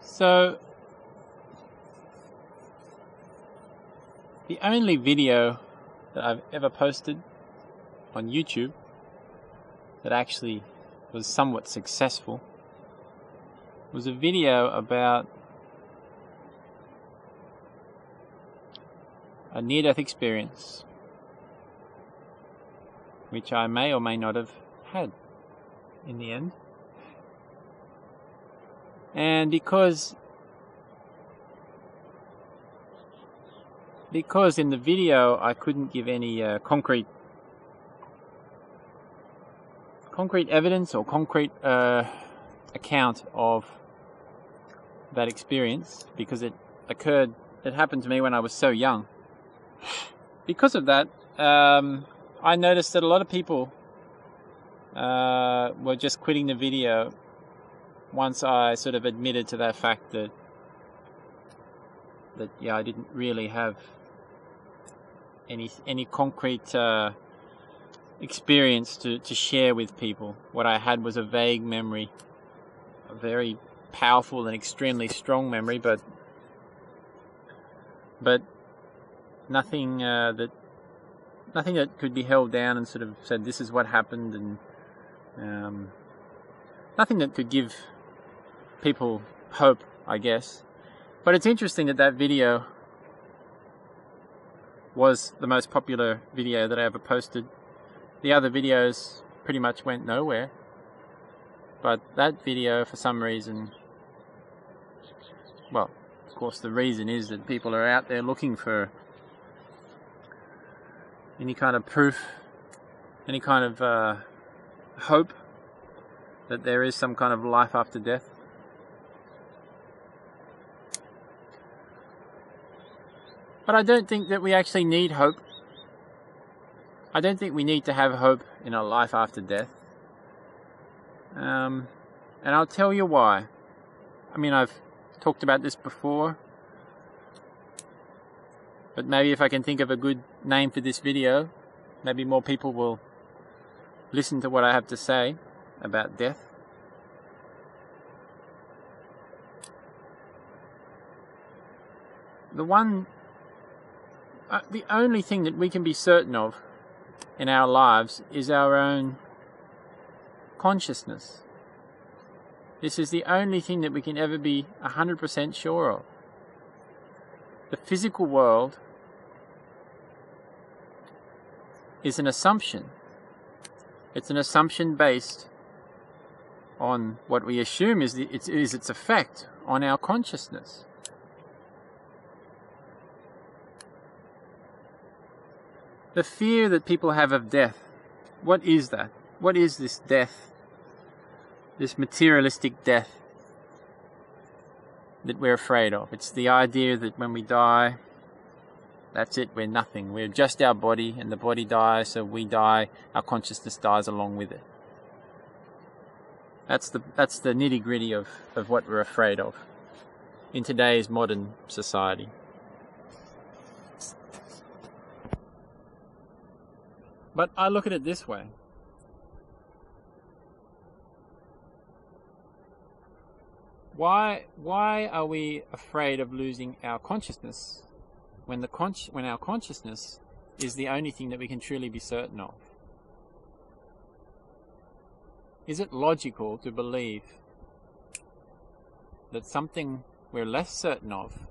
So, the only video that I've ever posted on YouTube that actually was somewhat successful was a video about a near-death experience which I may or may not have had in the end. And because in the video I couldn't give any concrete evidence or concrete account of that experience, because it happened to me when I was so young. Because of that, I noticed that a lot of people were just quitting the video once I sort of admitted to that fact that I didn't really have any concrete experience to share with people. What I had was a vague memory, a very powerful and extremely strong memory, but nothing that could be held down and sort of said this is what happened, and nothing that could give people hope, I guess. But it's interesting that video was the most popular video that I ever posted. The other videos pretty much went nowhere, but that video, for some reason, well, of course the reason is that people are out there looking for any kind of proof, any kind of hope that there is some kind of life after death. But I don't think that we actually need hope. I don't think we need to have hope in a life after death. And I'll tell you why. I mean, I've talked about this before, but maybe if I can think of a good name for this video, maybe more people will listen to what I have to say about death. The only thing that we can be certain of in our lives is our own consciousness. This is the only thing that we can ever be 100% sure of. The physical world is an assumption. It's an assumption based on what we assume is its effect on our consciousness. The fear that people have of death, what is that? What is this death? This materialistic death that we're afraid of? It's the idea that when we die, that's it, we're nothing. We're just our body, and the body dies, so we die, our consciousness dies along with it. That's the nitty-gritty of what we're afraid of in today's modern society. But I look at it this way. Why are we afraid of losing our consciousness when our consciousness is the only thing that we can truly be certain of? Is it logical to believe that something we're less certain of,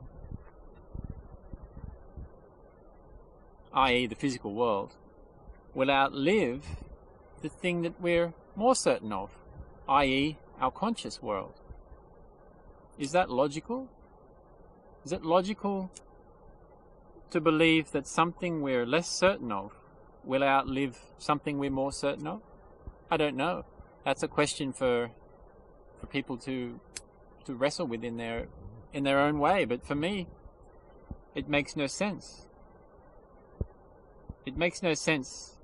i.e. the physical world, will outlive the thing that we're more certain of, i.e. our conscious world? Is that logical? Is it logical to believe that something we're less certain of will outlive something we're more certain of? I don't know. That's a question for people to wrestle with in their own way. But for me, it makes no sense. It makes no sense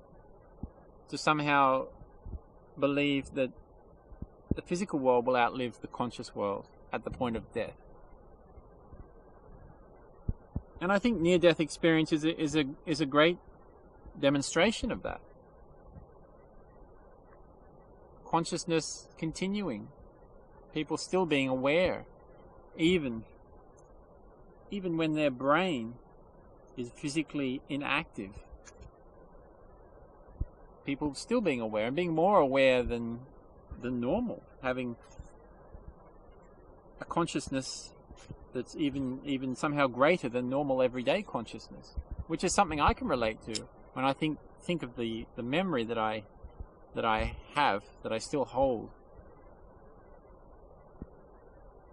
to somehow believe that the physical world will outlive the conscious world at the point of death. And I think near-death experience is a great demonstration of that. Consciousness continuing, people still being aware even when their brain is physically inactive, people still being aware and being more aware than normal, having a consciousness that's even somehow greater than normal everyday consciousness, which is something I can relate to when I think of the memory that I have, that I still hold.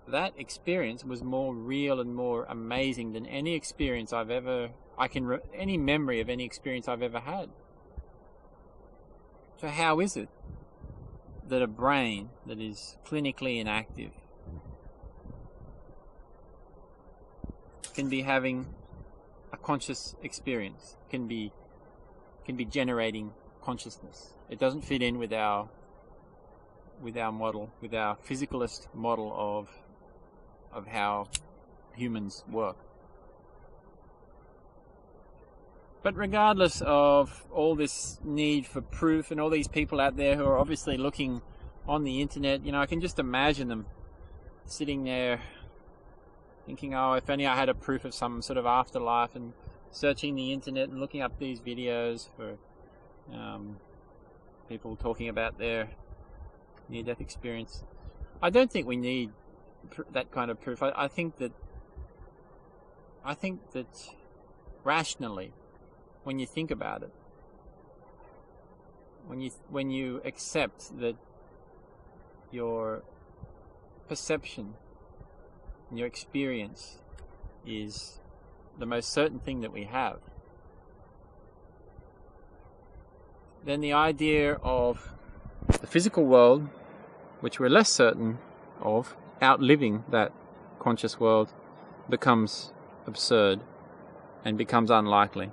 That experience was more real and more amazing than any experience any memory of any experience I've ever had. So how is it that a brain that is clinically inactive can be having a conscious experience, can be generating consciousness? It doesn't fit in with our model, with our physicalist model of how humans work. But regardless of all this need for proof and all these people out there who are obviously looking on the internet, I can just imagine them sitting there thinking, oh, if only I had a proof of some sort of afterlife, and searching the internet and looking up these videos for people talking about their near-death experience. I don't think we need that kind of proof. I think that rationally, when you think about it, when you accept that your perception and your experience is the most certain thing that we have, then the idea of the physical world, which we're less certain of, outliving that conscious world, becomes absurd and becomes unlikely.